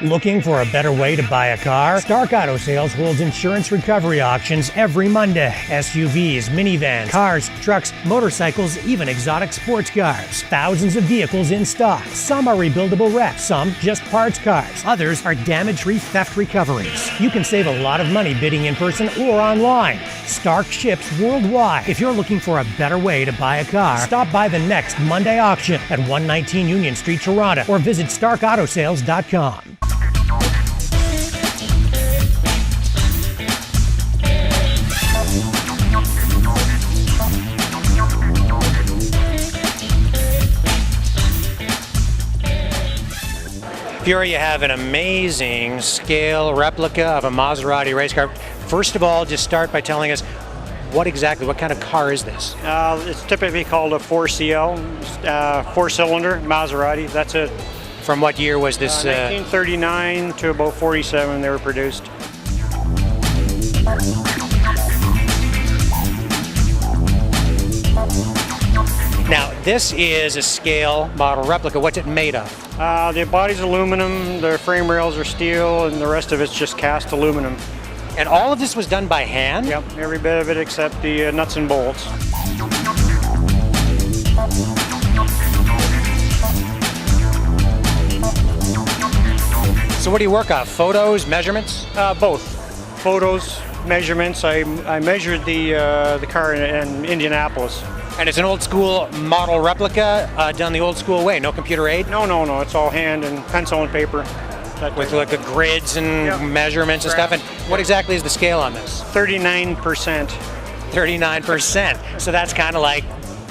Looking for a better way to buy a car? Stark Auto Sales holds insurance recovery auctions every Monday. SUVs, minivans, cars, trucks, motorcycles, even exotic sports cars. Thousands of vehicles in stock. Some are rebuildable wrecks, some just parts cars. Others are damage-free theft recoveries. You can save a lot of money bidding in person or online. Stark ships worldwide. If you're looking for a better way to buy a car, stop by the next Monday auction at 119 Union Street, Toronto, or visit starkautosales.com. Fiore, you have an amazing scale replica of a Maserati race car. First of all, just start by telling us what kind of car is this? It's typically called a 4CL, four-cylinder Maserati. That's it. From what year was this? 1939 to about 47 they were produced. Now, this is a scale model replica. What's it made of? The body's aluminum, the frame rails are steel, and the rest of it's just cast aluminum. And all of this was done by hand? Yep, every bit of it except the nuts and bolts. So what do you work off? Photos, measurements? Both. Photos, measurements. I measured the car in Indianapolis. And it's an old school model replica done the old school way, no computer aid? No. It's all hand and pencil and paper. With like the grids and measurements and stuff. And what exactly is the scale on this? 39%. 39%. So that's kind of like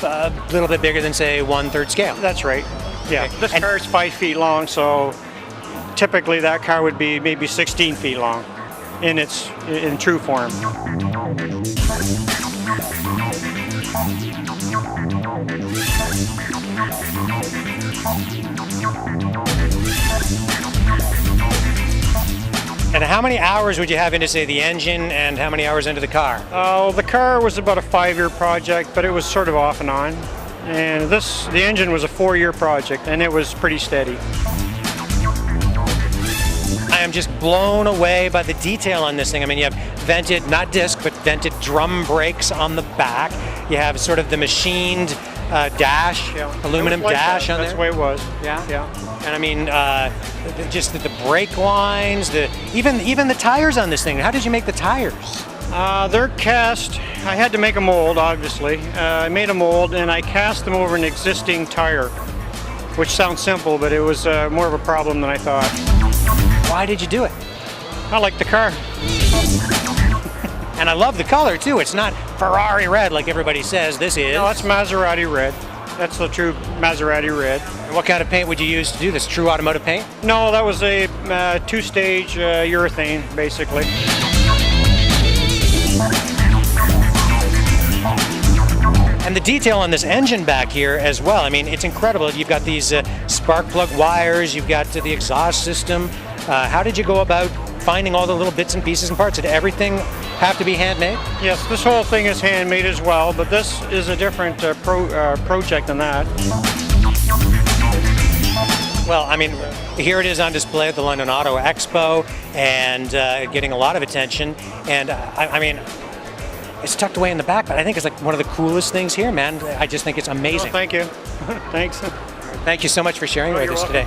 a little bit bigger than, say, 1/3 scale. That's right. Yeah. Okay. This car is 5 feet long, so typically that car would be maybe 16 feet long in true form. And how many hours would you have into, say, the engine, and how many hours into the car? The car was about a 5-year project, but it was sort of off and on. And the engine was a 4-year project, and it was pretty steady. I am just blown away by the detail on this thing. I mean, you have vented, not disc, but vented drum brakes on the back. You have sort of the machined dash, aluminum dash on there. That's the way it was. Yeah. And I mean, just the brake lines, even the tires on this thing. How did you make the tires? They're cast. I had to make a mold, obviously. I made a mold and I cast them over an existing tire, which sounds simple, but it was more of a problem than I thought. Why did you do it? I like the car. And I love the color too. It's not Ferrari red like everybody says. This is. No, that's Maserati red. That's the true Maserati red. And what kind of paint would you use to do this? True automotive paint? No, that was a 2-stage urethane, basically. And the detail on this engine back here as well. I mean, it's incredible. You've got these spark plug wires. You've got the exhaust system. How did you go about finding all the little bits and pieces and parts? Did everything have to be handmade? Yes, this whole thing is handmade as well, but this is a different project than that. Well, I mean, here it is on display at the London Auto Expo and getting a lot of attention. And I mean, it's tucked away in the back, but I think it's like one of the coolest things here, man. I just think it's amazing. Well, thank you. Thanks. Thank you so much for sharing with us today.